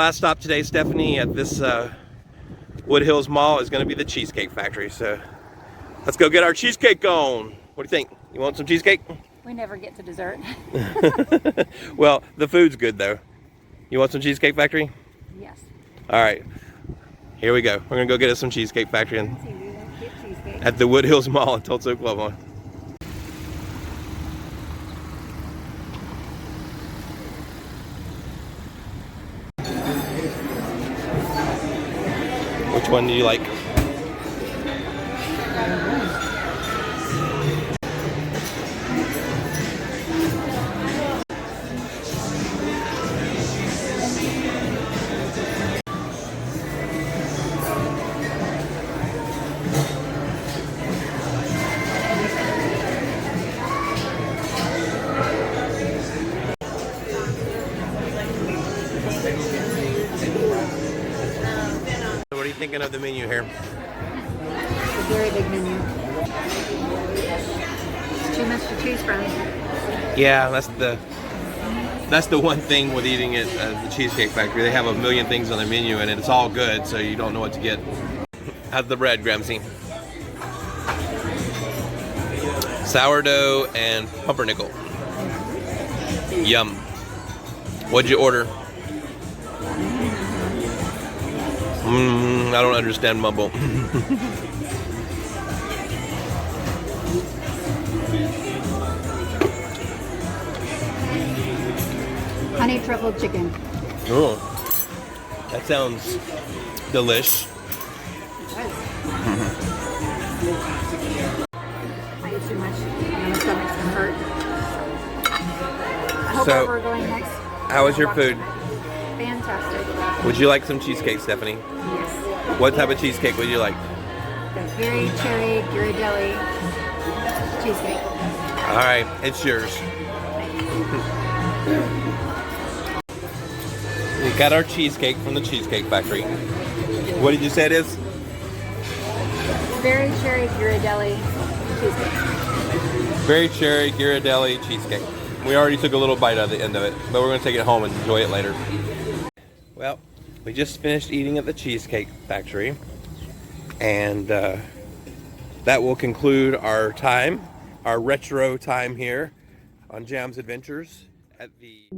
last stop today, Stephanie, at this Wood Hills Mall is going to be the Cheesecake Factory. So let's go get our cheesecake on. What do you think? You want some cheesecake? We never get to dessert. Well, the food's good though. You want some Cheesecake Factory? Yes. All right, here we go. We're gonna go get us some Cheesecake Factory at the Wood Hills Mall in Tulsa, Oklahoma. Which one do you like? What are you thinking of the menu here? It's a very big menu. It's too much to choose from. Yeah, that's the one thing with eating at the Cheesecake Factory. They have a million things on the menu and it's all good, so you don't know what to get. How's the bread, Gramzy? Sourdough and pumpernickel. Yum. What'd you order? I don't understand mumble. Honey truffle chicken. Oh, that sounds delish. I eat too much. My stomach's gonna hurt. I hope So, we're going next. How was your food? Fantastic. Would you like some cheesecake, Stephanie? Yes. What type of cheesecake would you like? The very cherry Ghirardelli cheesecake. All right, it's yours. We got our cheesecake from the Cheesecake Factory. What did you say it is? Very cherry Ghirardelli cheesecake. Very cherry Ghirardelli cheesecake. We already took a little bite out of the end of it, but we're gonna take it home and enjoy it later. Well, we just finished eating at the Cheesecake Factory, and that will conclude our time, our retro time here on Jam's Adventures at the